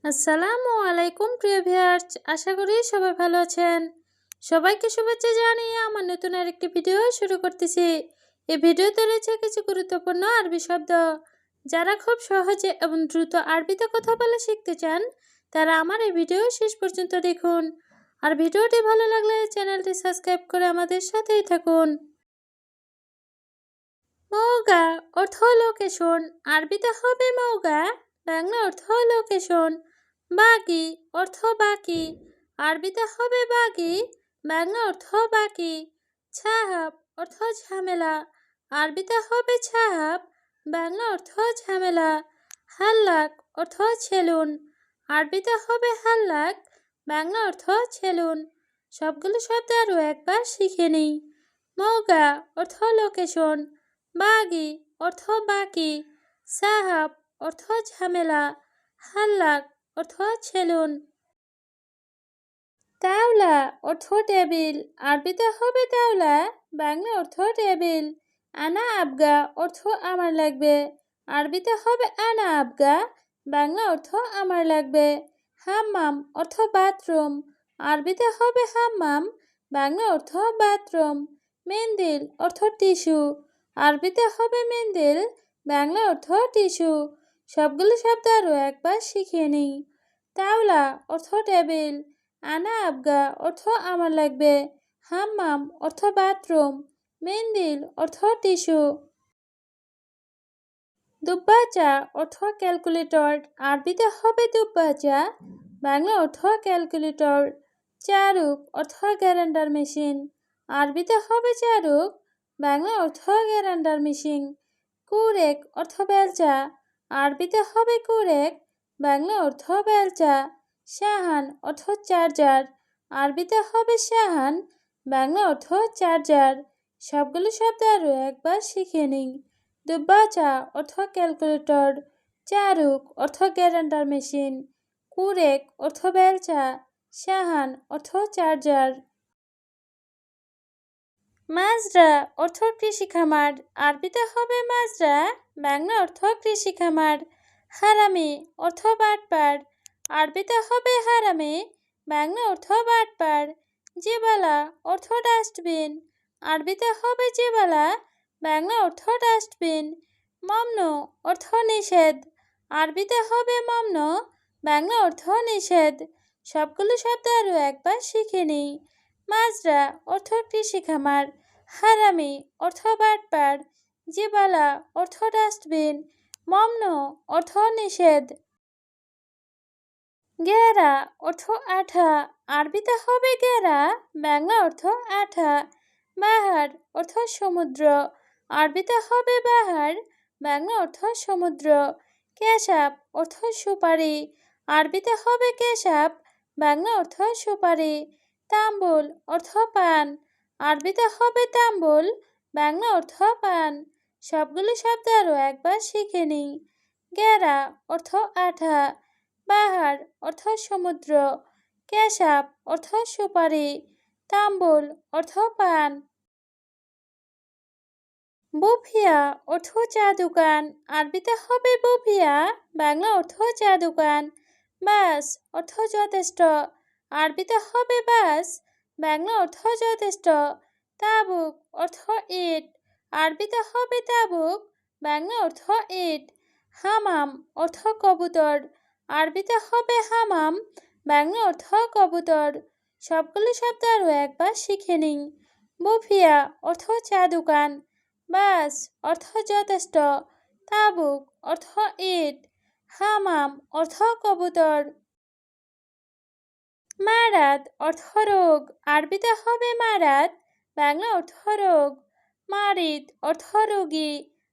আসসালামু আলাইকুম প্রিয় ভিউয়ার্স, আশা করি সবাই ভালো আছেন। সবাইকে শুভেচ্ছা জানিয়ে আমার নতুন আরেকটি ভিডিও শুরু করতেছি। এই ভিডিওতে রয়েছে কিছু গুরুত্বপূর্ণ আরবি শব্দ। যারা খুব সহজে এবং দ্রুত আরবিতে কথা বলা শিখতে চান, তারা আমার এই ভিডিও শেষ পর্যন্ত দেখুন। আর ভিডিওটি ভালো লাগলে চ্যানেলটি সাবস্ক্রাইব করে আমাদের সাথেই থাকুন। মৌগা অর্থ লোকেশন, আরবিতে হবে মৌগা, বাংলা অর্থ লোকেশন। বাগি অর্থ বাকি, আরবিতে হবে বাগি, বাংলা অর্থ বাকি। ছাহাব অর্থ ঝামেলা, আরবিতে হবে ছাহাব, বাংলা অর্থ ঝামেলা। হাল্লাক অর্থ ছেলুন, আরবিতে হবে হাল্লাক, বাংলা অর্থ ছেলুন। সবগুলো শব্দ আরও একবার শিখে নিই। মৌগা অর্থ লোকেশন, বাগি অর্থ বাকি, সাহাব অর্থ ঝামেলা, হাল্লাক অর্থ ছেলুন। তাওলা অর্থ টেবিল, আরবিতে হবে তাওলা, বাংলা অর্থ টেবিল। আনা আবগা অর্থ আমার লাগবে, আরবিতে হবে আনা আবগা, বাংলা অর্থ আমার লাগবে। হাম্মাম অর্থ বাথরুম, আরবিতে হবে হাম্মাম, বাংলা অর্থ বাথরুম। মেন্দিল অর্থ টিস্যু, আরবিতে হবে মেন্দিল, বাংলা অর্থ টিস্যু। সবগুলো শব্দ আরও একবার শিখিয়ে নিই। তাওলা অর্থ টেবিল, আনা আবগা অর্থ আমার লাগবে, হাম্মাম অর্থ বাথরুম, মেন্দিল অর্থ টিস্যু। দুব্বাচা অর্থ ক্যালকুলেটর, আরবিতে হবে দুব্বাচা, বাংলা অর্থ ক্যালকুলেটর। চারুক অর্থ গ্যারান্ডার মেশিন, আরবিতে হবে চারুক, বাংলা অর্থ গ্যারান্ডার মেশিন। কুরেক অর্থ বেলচা, আরবিতে হবে কুরেক, বাংলা অর্থ বেলচা। শাহান অর্থ চার্জার, আরবিতে হবে শাহান, বাংলা অর্থ চার্জার। সবগুলো শব্দ আরও একবার শিখে নিই। দুব্বাচা অর্থ ক্যালকুলেটর, চারুক অর্থ গ্যারান্ডার মেশিন, কুরেক অর্থ বেলচা, শাহান অর্থ চার্জার। মাজরা অর্থ কৃষি খামার, আরবিতে হবে মাজরা, বাংলা অর্থ কৃষি খামার। হারামি অর্থ বাটপার, আরবিতে হবে হারামি, বাংলা অর্থ বাটপার। জিবালা অর্থ ডাস্টবিন, আরবিতে হবে জিবালা, বাংলা অর্থ ডাস্টবিন। মমনু অর্থ নিষেধ, আরবিতে হবে মমনু, বাংলা অর্থ নিষেধ। সবগুলো শব্দ আরও একবার শিখে নিই। মাজরা অর্থ কৃষি খামার, হারামি অর্থ বাটপার, জিবালা অর্থ ডাস্টবিন, মমনু অর্থ নিষেধ। গেরা অর্থ আঠা, আরবিতে হবে গেরা, বাংলা অর্থ আঠা। বাহার অর্থ সমুদ্র, আরবিতে হবে বাহার, বাংলা অর্থ সমুদ্র। কেশাব অর্থ সুপারি, আরবিতে হবে কেশাব, বাংলা অর্থ সুপারি। তাম্বুল অর্থ পান, আরবিতে হবে তাম্বুল, বাংলা অর্থ পান। সবগুলো শব্দ আরও একবার শিখে নিই। গেরা অর্থ আঠা, বাহার অর্থ সমুদ্র, কেশাব অর্থ সুপারি, তাম্বুল অর্থ পান। বুফিয়া অর্থ চা দোকান, আরবিতে হবে বুফিয়া, বাংলা অর্থ চা দোকান। বাস অর্থ যথেষ্ট, আরবিতে হবে বাস, বাংলা অর্থ যথেষ্ট। তাবুক অর্থ ইট, আরবিতে হবে তাবুক, বাংলা অর্থ ইট। হামাম অর্থ কবুতর, আরবিতে হবে হামাম, বাংলা অর্থ কবুতর। সবগুলো শব্দ আরও একবার শিখে নিই। বুফিয়া অর্থ চা দোকান, বাস অর্থ যথেষ্ট, তাবুক অর্থ ইট, হামাম অর্থ কবুতর। মারাত অর্থ রোগ, আরবিতে হবে মারাত, বাংলা অর্থ রোগ। মারিদ অর্থ রোগী,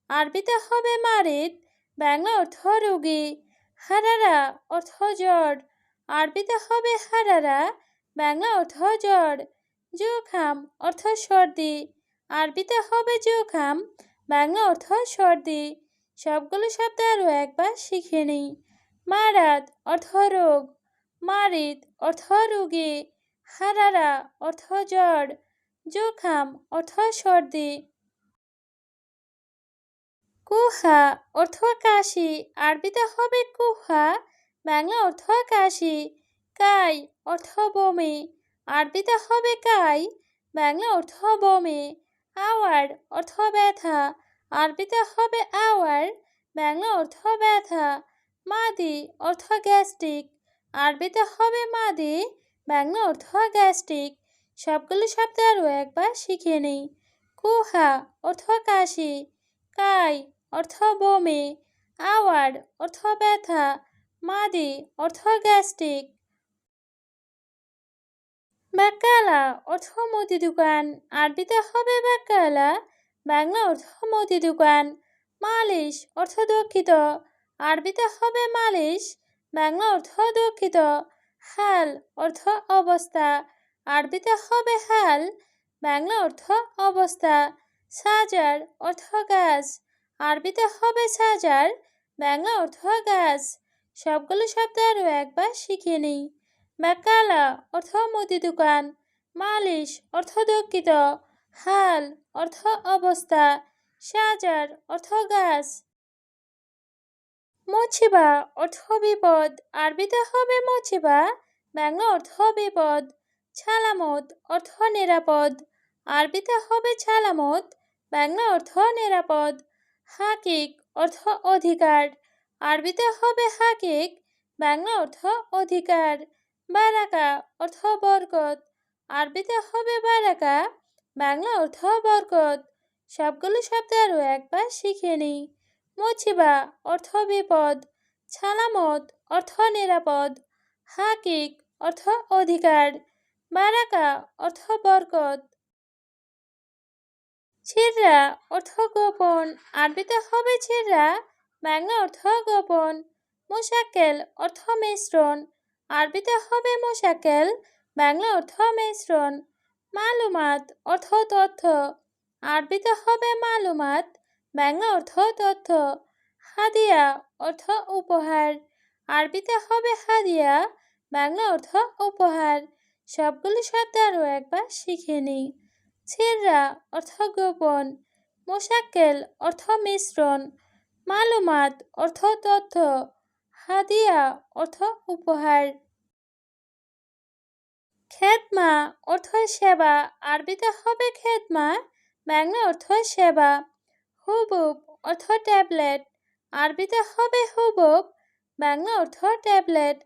আরবিতে হবে মারিদ, বাংলা অর্থ রোগী। হারারা অর্থ জ্বর, আরবিতে হবে হারারা, বাংলা অর্থ জ্বর। জুখাম অর্থ সর্দি, আরবিতে হবে জুখাম, বাংলা অর্থ সর্দি। সবগুলো শব্দ আরও একবার শিখে নিই। মারাত অর্থ রোগ, মারিদ অর্থ রোগী, হারারা অর্থ জ্বর, জুখাম অর্থ সর্দি। কুহা অর্থ কাশি, আরবিতে হবে কুহা, বাংলা অর্থ কাশি। কাই অর্থ বমি, আরবিতে হবে কাই, বাংলা অর্থ বমি। আওয়ার অর্থ ব্যথা, আরবিতে হবে আওয়ার, বাংলা অর্থ ব্যথা। মাদি অর্থ গ্যাস্ট্রিক, আরবিতে হবে মাদি, বাংলা অর্থ গ্যাস্ট্রিক। সবগুলো শব্দ আরও একবার শিখে নিই। কুহা অর্থ কাশি, কাই অর্থ বমি, আওয়ার অর্থ ব্যথা, মাদি অর্থ গ্যাস্ট্রিক। বাকালা অর্থ মুদি দোকান, আরবিতে হবে বাকালা, বাংলা অর্থ মুদি দোকান। মালিশ অর্থ দুঃখিত, আরবিতে হবে মালিশ, বাংলা অর্থ দুঃখিত। হাল অর্থ অবস্থা, আরবিতে হবে হাল, বাংলা অর্থ অবস্থা। সাজার অর্থ গাছ, আরবিতে হবে সাজার, বাংলা অর্থ গাছ। সবগুলো শব্দ আরও একবার শিখে নিই। বাকালা অর্থ মুদি দোকান, মালিশ অর্থ দুঃখিত, হাল অর্থ অবস্থা, সাজার অর্থ গাছ। মুছিবা অর্থ বিপদ, আরবিতে হবে মুছিবা, বাংলা অর্থ বিপদ। ছালামত অর্থ নিরাপদ, আরবিতে হবে ছালামত, বাংলা অর্থ নিরাপদ। হাকিক অর্থ অধিকার, আরবিতে হবে হাকিক, বাংলা অর্থ অধিকার। বারাকা অর্থ বরকত, আরবিতে হবে বারাকা, বাংলা অর্থ বরকত। সবগুলো শব্দ আরও একবার শিখে নিই। মুছিবা অর্থ বিপদ, ছালামত অর্থ নিরাপদ, হাকিক অর্থ অধিকার, বারাকা অর্থ বরকত। ছিররা অর্থ গোপন, আরবিতে হবে ছিররা, বাংলা অর্থ গোপন। মুশাক্কেল অর্থ মিশ্রণ, আরবিতে হবে মুশাক্কেল, বাংলা অর্থ মিশ্রণ। মালুমাত অর্থ তথ্য, আরবিতে হবে মালুমাত, বাংলা অর্থ তথ্য। হাদিয়া অর্থ উপহার, আরবিতে হবে হাদিয়া, বাংলা অর্থ উপহার। সবগুলো শব্দ আরও একবার শিখে নিই। ছিররা অর্থ গোপন, মুশাক্কেল অর্থ মিশ্রণ, মালুমাত অর্থ তথ্য, হাদিয়া অর্থ উপহার। খেদমা অর্থ সেবা, আরবিতে হবে খেদমা, বাংলা অর্থ সেবা। হুবুব অর্থ ট্যাবলেট, আরবিতে হবে হুবুব, বাংলা অর্থ ট্যাবলেট।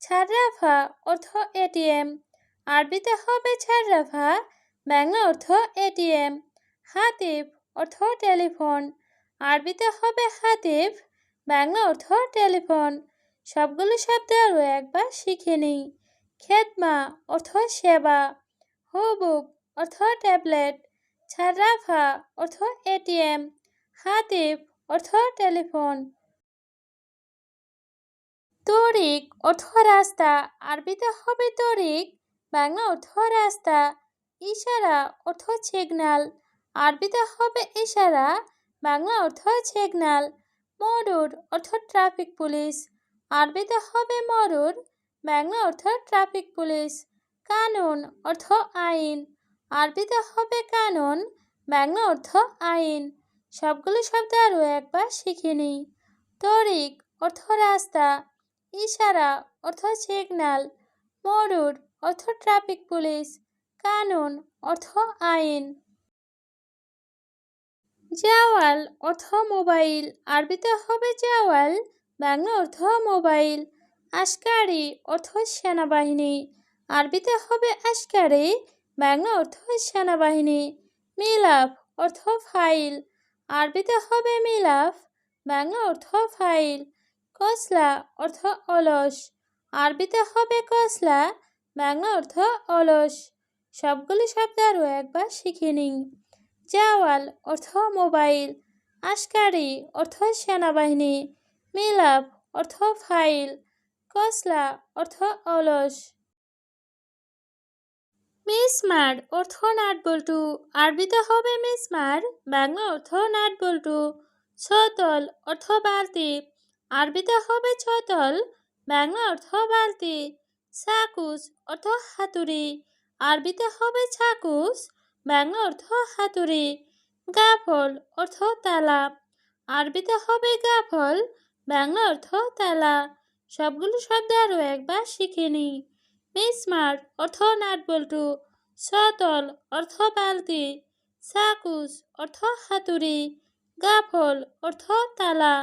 ছাররাফা অর্থ এটিএম, আরবিতে হবে ছাররাফা, বাংলা অর্থ এটিএম। হাতিফ অর্থ টেলিফোন, আরবিতে হবে হাতিফ, বাংলা অর্থ টেলিফোন। সবগুলো শব্দ আরও একবার শিখে নিই। খেদমা অর্থ সেবা, হুবুব অর্থ ট্যাবলেট, ছাররাফা অর্থ এটিএম, হাতিফ অর্থ টেলিফোন। তরিক অর্থ রাস্তা, আরবিতে হবে তরিক, বাংলা অর্থ রাস্তা। ইশারা অর্থ সিগন্যাল, আরবিতে হবে ইশারা, বাংলা অর্থ সিগন্যাল। মরুর অর্থ ট্রাফিক পুলিশ, আরবিতে হবে মরুর, বাংলা অর্থ ট্রাফিক পুলিশ। কানুন অর্থ আইন, আরবিতে হবে কানুন, বাংলা অর্থ আইন। সবগুলো শব্দ আরও একবার শিখে নিই। তরিক অর্থ রাস্তা, ইশারা অর্থ সিগন্যাল, মরুর অর্থ ট্রাফিক পুলিশ, কানুন অর্থ আইন। জাওয়াল অর্থ মোবাইল, আরবিতে হবে জাওয়াল, বাংলা অর্থ মোবাইল। আশকারি অর্থ সেনাবাহিনী, আরবিতে হবে আশকারি, বাংলা অর্থ সেনাবাহিনী। মিলাফ অর্থ ফাইল, আরবিতে হবে মিলাফ, বাংলা অর্থ ফাইল। কসলা অর্থ অলস, আরবিতে হবে কসলা, বাংলা অর্থ অলস। সবগুলো শব্দ আরও একবার শিখে নিই। জাওয়াল অর্থ মোবাইল, আশকারি অর্থ সেনাবাহিনী, মিলাফ অর্থ ফাইল, কসলা অর্থ অলস। মিসমার অর্থ নাটবল্টু, আরবিতে হবে মিসমার, বাংলা অর্থ নাটবল্টু। ছতল অর্থ বালতি, আরবিতে হবে ছতল, বাংলা অর্থ বালতি। ছাকুস অর্থ হাতুড়ি, আরবিতে হবে ছাকুস, বাংলা অর্থ হাতুড়ি। গাফল অর্থ তালা, আরবিতে হবে গাফল, বাংলা অর্থ তালা। সবগুলো শব্দ আরও একবার শিখে নিই। মিসমার অর্থ নাটবল্টু, সতল অর্থ বালতি, সাকুস অর্থ হাতুড়ি, গাফল অর্থ তালা।